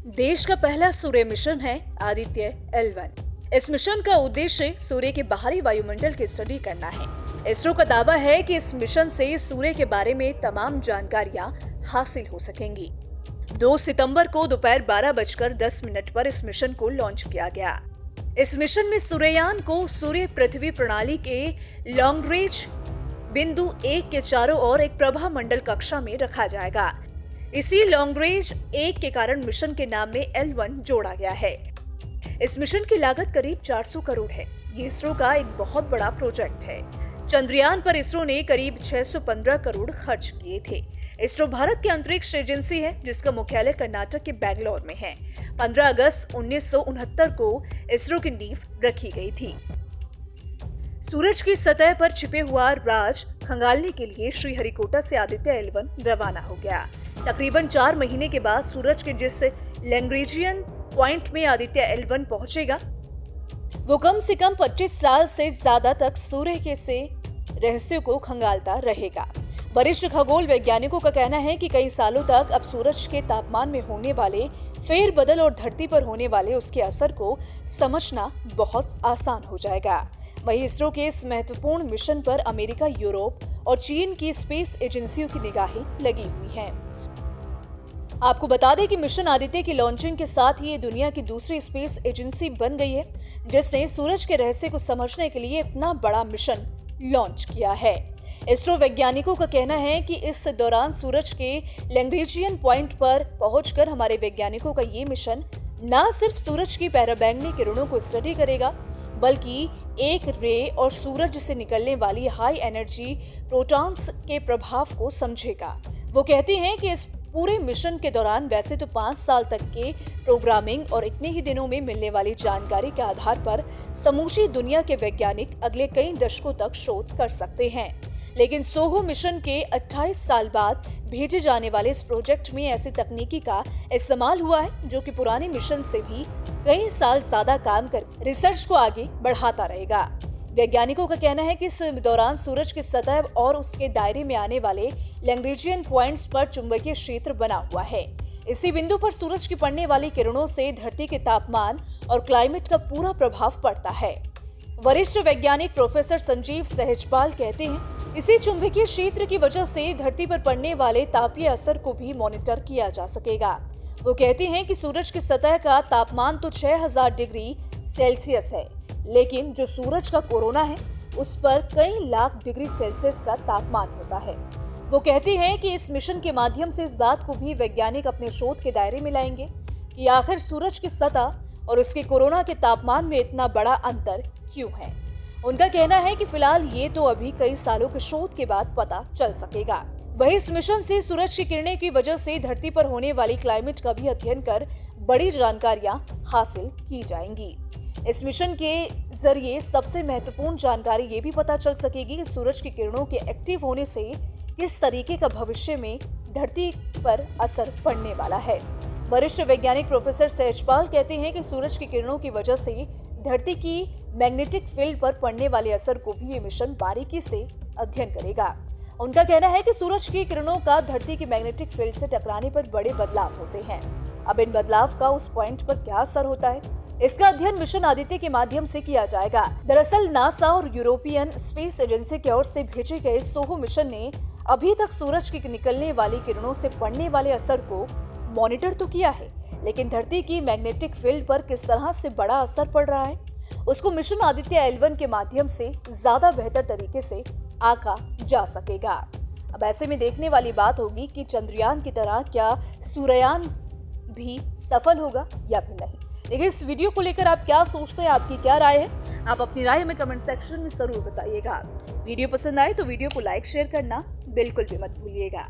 देश का पहला सूर्य मिशन है आदित्य L1। इस मिशन का उद्देश्य सूर्य के बाहरी वायुमंडल की स्टडी करना है। इसरो का दावा है कि इस मिशन से सूर्य के बारे में तमाम जानकारियां हासिल हो सकेंगी। 2 सितंबर को दोपहर 12:10 पर इस मिशन को लॉन्च किया गया। इस मिशन में सूर्ययान को सूर्य पृथ्वी प्रणाली के लॉन्गरेंज बिंदु 1 के चारों ओर एक प्रभा मंडल कक्षा में रखा जाएगा। इसी लॉन्गरेंज 1 के कारण मिशन के नाम में L1 जोड़ा गया है। इस मिशन की लागत करीब 400 करोड़ है। ये इसरो का एक बहुत बड़ा प्रोजेक्ट है। चंद्रयान पर इसरो ने करीब 615 करोड़ खर्च किए थे। इसरो भारत की अंतरिक्ष एजेंसी है जिसका मुख्यालय कर्नाटक के बैंगलोर में है। 15 अगस्त 1969 को इसरो की नींव रखी गई थी। सूरज की सतह पर छिपे हुआ राज खंगालने के लिए श्रीहरिकोटा से आदित्य L1 रवाना हो गया। तकरीबन 4 महीने के बाद सूरज के जिस लैग्रेंजियन पॉइंट में आदित्य L1 पहुंचेगा, वो कम से कम 25 साल से ज्यादा तक सूर्य के से रहस्यों को खंगालता रहेगा। वरिष्ठ खगोल वैज्ञानिकों का कहना है कि कई सालों तक अब सूरज के तापमान में होने वाले फेरबदल और धरती पर होने वाले उसके असर को समझना बहुत आसान हो जाएगा। वहीं इसरो के इस महत्वपूर्ण मिशन पर अमेरिका, यूरोप और चीन की स्पेस एजेंसियों की निगाहें लगी हुई हैं। आपको बता दें कि मिशन आदित्य की लॉन्चिंग के साथ ही ये दुनिया की दूसरी स्पेस एजेंसी बन गई है जिसने सूरज के रहस्य को समझने के लिए इतना बड़ा मिशन लॉन्च किया है। इसरो वैज्ञानिकों का कहना है कि इस दौरान सूरज के लैग्रेंजियन पॉइंट पर पहुंचकर हमारे वैज्ञानिकों का ये मिशन न सिर्फ सूरज की पराबैंगनी किरणों को स्टडी करेगा, बल्कि एक रे और सूरज से निकलने वाली हाई एनर्जी प्रोटॉन्स के प्रभाव को समझेगा। वो कहती हैं कि इस पूरे मिशन के दौरान वैसे तो 5 साल तक के प्रोग्रामिंग और इतने ही दिनों में मिलने वाली जानकारी के आधार पर समूची दुनिया के वैज्ञानिक अगले कई दशकों तक शोध कर सकते हैं, लेकिन सोहो मिशन के 28 साल बाद भेजे जाने वाले इस प्रोजेक्ट में ऐसी तकनीकी का इस्तेमाल हुआ है जो कि पुराने मिशन से भी कई साल ज्यादा काम कर रिसर्च को आगे बढ़ाता रहेगा। वैज्ञानिकों का कहना है कि इस दौरान सूरज की सतह और उसके दायरे में आने वाले लैग्रेंजियन पॉइंट्स पर चुंबकीय क्षेत्र बना हुआ है। इसी बिंदु पर सूरज की पड़ने वाली किरणों से धरती के तापमान और क्लाइमेट का पूरा प्रभाव पड़ता है। वरिष्ठ वैज्ञानिक प्रोफेसर संजीव सहजपाल कहते हैं, इसी चुंबकीय क्षेत्र की वजह से धरती पर पड़ने वाले तापीय असर को भी मॉनिटर किया जा सकेगा। वो कहते हैं कि सूरज की सतह का तापमान तो 6000 डिग्री सेल्सियस है, लेकिन जो सूरज का कोरोना है उस पर कई लाख डिग्री सेल्सियस का तापमान होता है। वो कहते हैं कि इस मिशन के माध्यम से इस बात को भी वैज्ञानिक अपने शोध के दायरे में लाएंगे कि आखिर सूरज की सतह और उसके कोरोना के तापमान में इतना बड़ा अंतर क्यों है। उनका कहना है कि फिलहाल ये तो अभी कई सालों के शोध के बाद पता चल सकेगा। वही इस मिशन से सूरज की किरणें की वजह से धरती पर होने वाली क्लाइमेट का भी अध्ययन कर बड़ी जानकारियां हासिल की जाएंगी। इस मिशन के जरिए सबसे महत्वपूर्ण जानकारी ये भी पता चल सकेगी कि सूरज की किरणों के एक्टिव होने से किस तरीके का भविष्य में धरती पर असर पड़ने वाला है। वरिष्ठ वैज्ञानिक प्रोफेसर सहजपाल कहते हैं कि सूरज की किरणों की वजह से धरती की मैग्नेटिक फील्ड पर पड़ने वाले असर को भी ये मिशन बारीकी से अध्ययन करेगा। उनका कहना है कि सूरज की किरणों का धरती की मैग्नेटिक फील्ड से टकराने पर बड़े बदलाव होते हैं। अब इन बदलाव का उस पॉइंट पर क्या असर होता है, इसका अध्ययन मिशन आदित्य के माध्यम से किया जाएगा। दरअसल नासा और यूरोपियन स्पेस एजेंसी की ओर से भेजे गए सोहो मिशन ने अभी तक सूरज की निकलने वाली किरणों से पड़ने वाले असर को मॉनिटर तो किया है, लेकिन धरती की मैग्नेटिक फील्ड पर किस तरह से बड़ा असर पड़ रहा है उसको मिशन आदित्य L1 के माध्यम से ज्यादा बेहतर तरीके से आंका जा सकेगा। अब ऐसे में देखने वाली बात होगी कि चंद्रयान की तरह क्या सूर्ययान भी सफल होगा या फिर नहीं। लेकिन इस वीडियो को लेकर आप क्या सोचते हैं, आपकी क्या राय है, आप अपनी राय हमें कमेंट सेक्शन में जरूर बताइएगा। वीडियो पसंद आए तो वीडियो को लाइक शेयर करना बिल्कुल भी मत भूलिएगा।